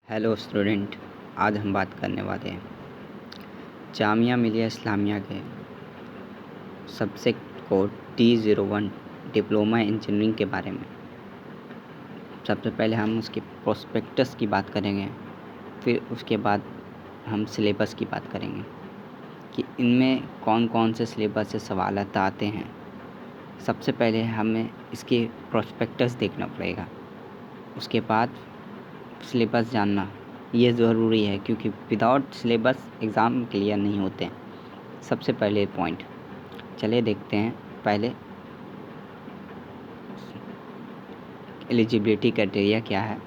Hello student, आज हम बात करने वाले हैं जामिया मिलिया इस्लामिया के subject code T01 diploma engineering के बारे में। सबसे पहले हम उसके प्रोस्पेक्टस की बात करेंगे, फिर उसके बाद हम सिलेबस की बात करेंगे कि इनमें कौन कौन से सिलेबस से सवाल आते हैं। सबसे पहले हमें इसके प्रोस्पेक्टस देखना पड़ेगा, उसके बाद सिलेबस जानना ये ज़रूरी है, क्योंकि विदाउट सिलेबस एग्ज़ाम क्लियर नहीं होते। सबसे पहले पॉइंट चलिए देखते हैं। पहले एलिजिबिलिटी क्राइटेरिया क्या है।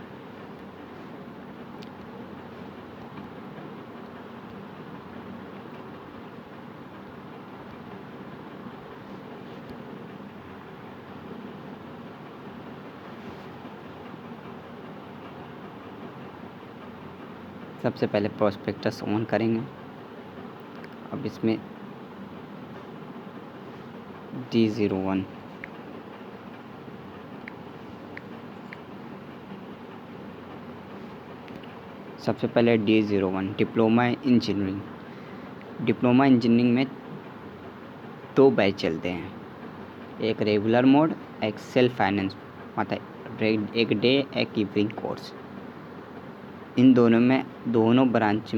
सबसे पहले प्रोस्पेक्टस ऑन करेंगे। अब इसमें T01 सबसे पहले D01 diploma engineering. Diploma engineering में 2 बैच चलते हैं, एक रेगुलर मोड, एक सेल्फ फाइनेंस, मतलब एक डे एक इवनिंग कोर्स। इन दोनों में दोनों बैच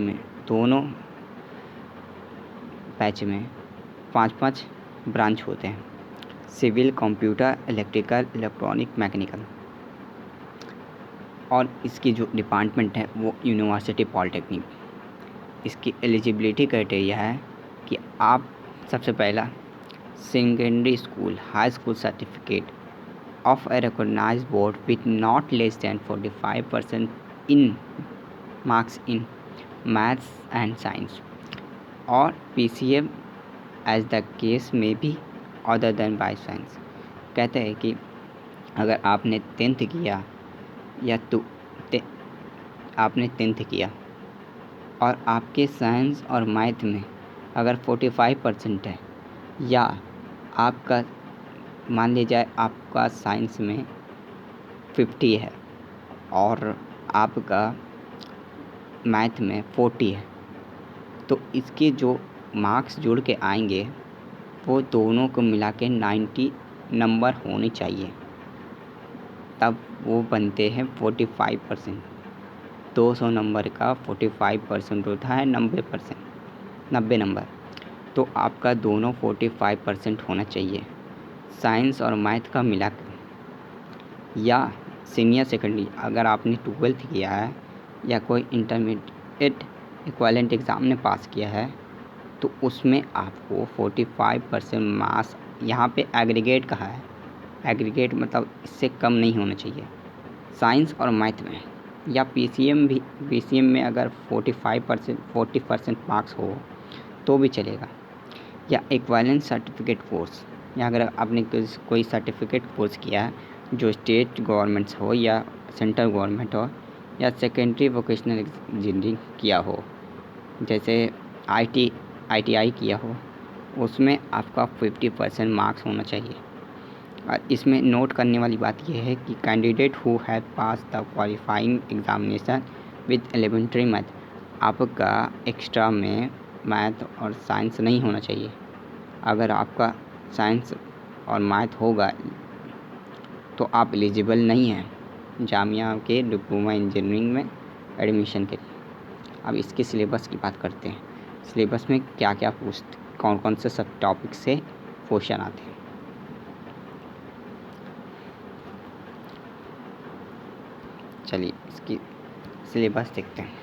में 5-5 ब्रांच होते हैं, civil, computer, electrical, electronic, mechanical. और इसकी जो डिपार्टमेंट है वो यूनिवर्सिटी पॉलिटेक्निक। इसकी एलिजिबिलिटी क्राइटेरिया है कि आप सबसे पहला secondary school high school certificate of a recognized board with not less than 45% in marks in maths and science, or PCM as the case may be other than by science। कहते हैं कि अगर आपने 10th किया या आपने 10th किया और आपके साइंस और मैथ में अगर 45% है, या आपका मान लीजिए आपका साइंस में 50 है और आपका मैथ में 40 है, तो इसके जो मार्क्स जुड़ के आएंगे वो दोनों को मिला के 90 नंबर होने चाहिए, तब वो बनते हैं 45%। 200 नंबर का 45% होता है 90 नंबर। तो आपका दोनों 45% होना चाहिए, साइंस और मैथ का मिला कर। या सीनियर सेकेंडरी अगर आपने 12th किया है या कोई इंटरमीडिएट इक्विवेलेंट एग्ज़ाम ने पास किया है, तो उसमें आपको 45% मार्क्स, यहाँ पे एग्रीगेट कहा है, एग्रीगेट मतलब इससे कम नहीं होना चाहिए। साइंस और मैथ में या PCM में अगर 40% मार्क्स हो तो भी चलेगा। या इक्विवेलेंट सर्टिफिकेट कोर्स, या अगर आपने कोई सर्टिफिकेट कोर्स किया है जो स्टेट गवर्नमेंट्स हो या सेंट्रल गवर्नमेंट हो, या सेकेंडरी वोकेशनल इंजीनियरिंग किया हो, जैसे ITI किया हो, उसमें आपका 50% मार्क्स होना चाहिए। और इसमें नोट करने वाली बात यह है कि candidate who have pass the qualifying examination with elementary math, आपका एक्स्ट्रा में मैथ और साइंस नहीं होना चाहिए। अगर आपका साइंस और मैथ होगा तो आप एलिजिबल नहीं हैं जामिया के डिप्लोमा इंजीनियरिंग में एडमिशन के लिए। अब इसके सिलेबस की बात करते हैं। सिलेबस में क्या क्या कौन कौन से सब टॉपिक से क्वेश्चन आते हैं। चलिए इसकी सिलेबस देखते हैं।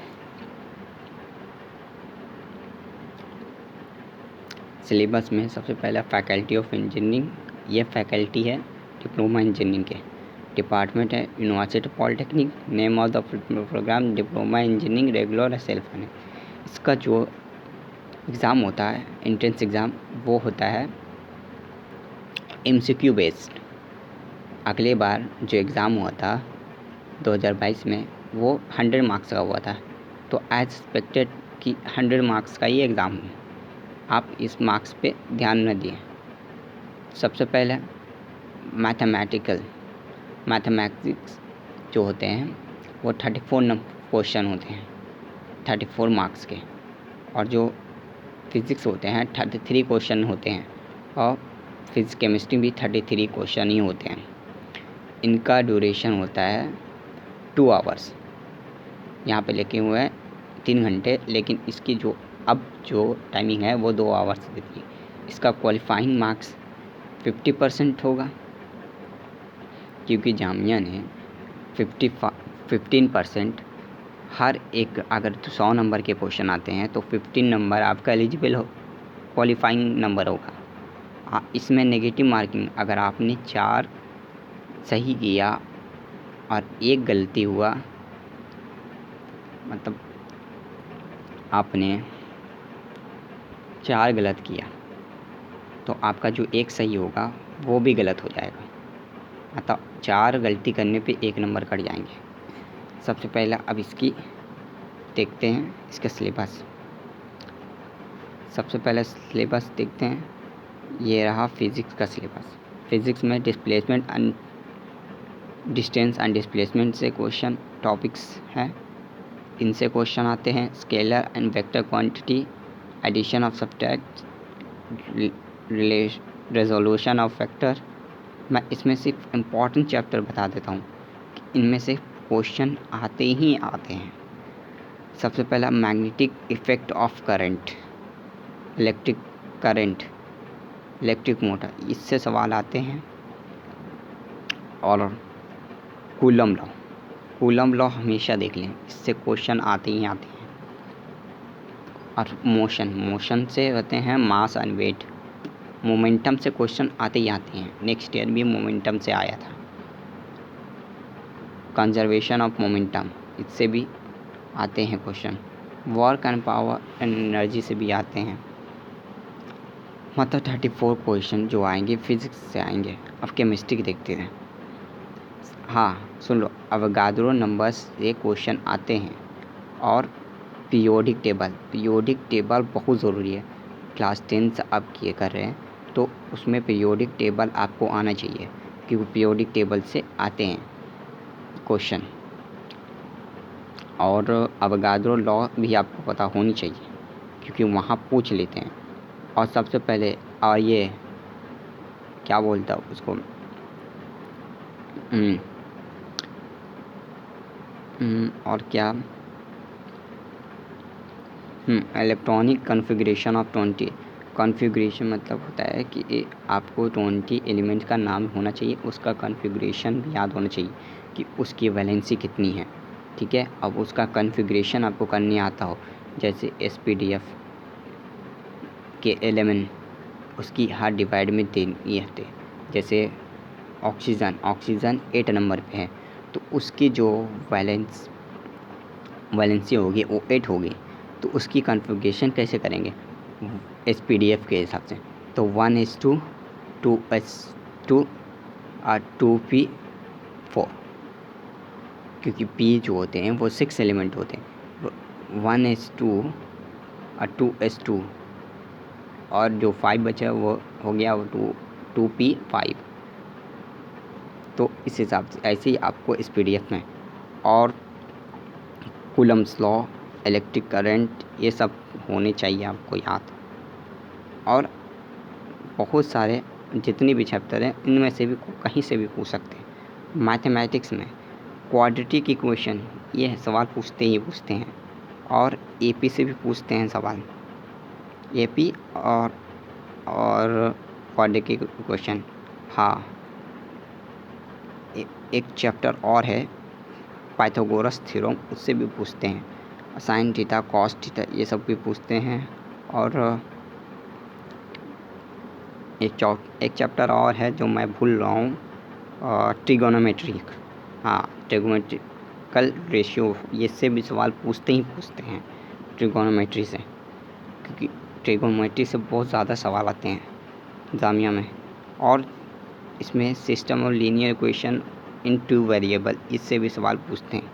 सिलेबस में सबसे पहला फैकल्टी ऑफ इंजीनियरिंग, ये फैकल्टी है डिप्लोमा इंजीनियरिंग के। डिपार्टमेंट है university polytechnic. Name of the programme diploma engineering regular है सेल्फ फाइनेंस। इसका जो एग्ज़ाम होता है एंट्रेंस एग्ज़ाम, वो होता है MCQ बेस्ड। अगले बार जो एग्ज़ाम हुआ था 2022 में वो 100 मार्क्स का हुआ था, तो एज एक्सपेक्टेड कि 100 मार्क्स का ही एग्ज़ाम है। आप इस मार्क्स पे ध्यान न दिए। सबसे पहले मैथमेटिक्स जो होते हैं वो 34 क्वेश्चन होते हैं 34 मार्क्स के, और जो फिज़िक्स होते हैं 33 क्वेश्चन होते हैं, और फिज़िक्स केमिस्ट्री भी 33 क्वेश्चन ही होते हैं। इनका ड्यूरेशन होता है 2 आवर्स। यहाँ पे लिखे हुए हैं 3 घंटे, लेकिन इसकी जो टाइमिंग है वो 2 आवर्स देती है। इसका क्वालिफाइंग मार्क्स 50% होगा, क्योंकि जामिया ने 15% हर एक, अगर 100 नंबर के क्वेश्चन आते हैं तो 15 नंबर आपका एलिजिबल हो, क्वालिफाइंग नंबर होगा। इसमें नेगेटिव मार्किंग, अगर आपने 4 सही किया और 1 गलती हुआ, मतलब आपने 4 गलत किया तो आपका जो 1 सही होगा वो भी गलत हो जाएगा, मतलब 4 गलती करने पे 1 नंबर कट जाएंगे। सबसे पहला अब इसकी देखते हैं, इसका सिलेबस। सबसे पहले सिलेबस देखते हैं, ये रहा फिज़िक्स का सिलेबस। फिज़िक्स में displacement and distance and displacement से क्वेश्चन टॉपिक्स हैं, इनसे क्वेश्चन आते हैं। Scalar and vector quantity, addition of subtract, resolution of vector. मैं इसमें सिर्फ इम्पॉर्टेंट चैप्टर बता देता हूँ कि इनमें से क्वेश्चन आते ही आते हैं। सबसे पहला magnetic effect of current, electric current, electric motor, इससे सवाल आते हैं। और कूलम लॉ हमेशा देख लें, इससे क्वेश्चन आते ही आते हैं। और मोशन से होते हैं मास एंड वेट। मोमेंटम से क्वेश्चन आते ही आते हैं, नेक्स्ट ईयर भी मोमेंटम से आया था। कंजर्वेशन ऑफ मोमेंटम, इससे भी आते हैं question. Work and power and energy से भी आते हैं। मतलब 34 क्वेश्चन जो आएंगे फिज़िक्स से आएंगे। अब केमिस्ट्री देखते हैं। हाँ सुन लो, अवगाद्रो नंबर्स से क्वेश्चन आते हैं। और पीरियोडिक टेबल बहुत ज़रूरी है। क्लास 10 से आप किए कर रहे हैं तो उसमें पीरियोडिक टेबल आपको आना चाहिए, क्योंकि पीरियोडिक टेबल से आते हैं क्वेश्चन। और अवगाद्रो लॉ भी आपको पता होनी चाहिए, क्योंकि वहाँ पूछ लेते हैं। और सबसे पहले, और ये क्या बोलता है उसको, और क्या, इलेक्ट्रॉनिक कॉन्फ़िगरेशन ऑफ 20। कॉन्फ़िगरेशन मतलब होता है कि आपको 20 एलिमेंट का नाम होना चाहिए, उसका कॉन्फ़िगरेशन भी याद होना चाहिए कि उसकी वैलेंसी कितनी है, ठीक है। अब उसका कॉन्फ़िगरेशन आपको करने आता हो, जैसे SPDF के एलिमेंट उसकी हर डिवाइड में देनी है। जैसे ऑक्सीजन 8 नंबर पे है तो उसकी जो वैलेंसी होगी वो 8 होगी, तो उसकी कॉन्फ़िगरेशन कैसे करेंगे SPDF के हिसाब से। तो 1:2, 2:2 और 2p4, क्योंकि P जो होते हैं वो 6 एलिमेंट होते हैं। 1:2 और 2:2 और जो 5 बचा वो हो गया वो 2p5। तो इस हिसाब से ऐसे ही आपको SPDF में। और कूलम्स लॉ, इलेक्ट्रिक करंट, ये सब होने चाहिए आपको याद। और बहुत सारे जितने भी चैप्टर हैं इनमें से भी कहीं से भी पूछ सकते हैं। मैथमेटिक्स में क्वाड्रेटिक इक्वेशन, ये सवाल पूछते हैं। और AP से भी पूछते हैं सवाल, AP और क्वाड्रेटिक इक्वेशन। हाँ, एक चैप्टर और है पाइथागोरस थ्योरम, उससे भी पूछते हैं। साइन थीटा, कॉस थीटा, ये सब भी पूछते हैं। और एक चैप्टर और है जो मैं भूल रहा हूँ, ट्रिगोनोमेट्रिक। हाँ, ट्रिगोनोमेट्रिकल रेशियो, ये से भी सवाल पूछते हैं ट्रिगोनोमेट्री से, क्योंकि ट्रिगोनोमेट्री से बहुत ज़्यादा सवाल आते हैं जामिया में। और इसमें system of linear equation in 2 variable, इससे भी सवाल पूछते हैं।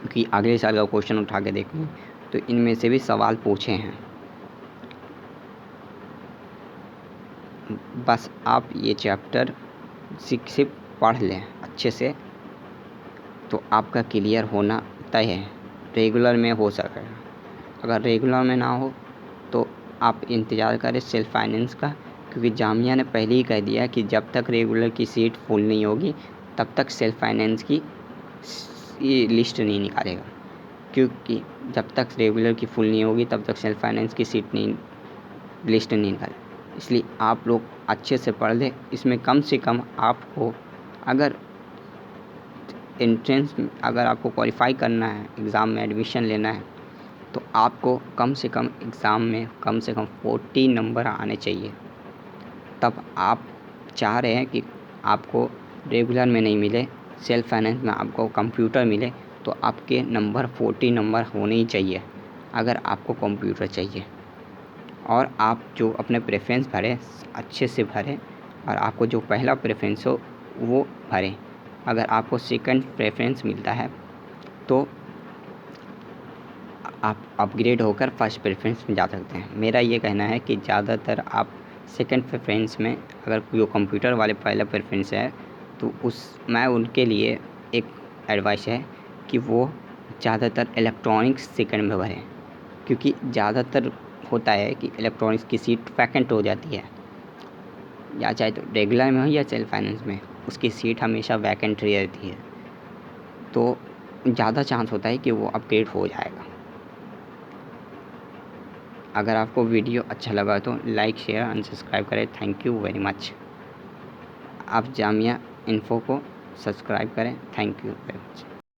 क्योंकि अगले साल का क्वेश्चन उठा के देखें तो इनमें से भी सवाल पूछे हैं। बस आप ये चैप्टर सिर्फ पढ़ लें अच्छे से, तो आपका क्लियर होना तय है। रेगुलर में हो सकेगा, अगर रेगुलर में ना हो तो आप इंतज़ार करें सेल्फ फाइनेंस का, क्योंकि जामिया ने पहले ही कह दिया कि जब तक रेगुलर की सीट फुल नहीं होगी तब तक सेल्फ फाइनेंस की ये लिस्ट नहीं निकालेगा, क्योंकि जब तक रेगुलर की फुल नहीं होगी तब तक सेल्फ फाइनेंस की सीट नहीं लिस्ट नहीं निकाले। इसलिए आप लोग अच्छे से पढ़ लें। इसमें कम से कम आपको अगर एंट्रेंस अगर आपको क्वालिफ़ाई करना है, एग्ज़ाम में एडमिशन लेना है, तो आपको कम से कम एग्ज़ाम में कम से कम 40 नंबर आने चाहिए। तब आप चाह रहे हैं कि आपको रेगुलर में नहीं मिले, सेल्फ फाइनेंस में आपको कंप्यूटर मिले, तो आपके नंबर 40 नंबर होने ही चाहिए अगर आपको कंप्यूटर चाहिए। और आप जो अपने प्रेफरेंस भरें अच्छे से भरें, और आपको जो पहला प्रेफरेंस हो वो भरें। अगर आपको सेकंड प्रेफरेंस मिलता है तो आप अपग्रेड होकर फर्स्ट प्रेफरेंस में जा सकते हैं। मेरा ये कहना है कि ज़्यादातर आप सेकंड प्रेफरेंस में, अगर जो कंप्यूटर वाले पहला प्रेफरेंस है तो मैं उनके लिए एक एडवाइस है कि वो ज़्यादातर इलेक्ट्रॉनिक्स सेकंड में भरें, क्योंकि ज़्यादातर होता है कि इलेक्ट्रॉनिक्स की सीट वैकेंट हो जाती है, या चाहे तो रेगुलर में हो या सेल्फ फाइनेंस में, उसकी सीट हमेशा वैकेंट रहती है, तो ज़्यादा चांस होता है कि वो अपग्रेड हो जाएगा। अगर आपको वीडियो अच्छा लगा तो लाइक, शेयर एंड सब्सक्राइब करें। Thank you very much. आप जामिया इन्फो को सब्सक्राइब करें। Thank you very much.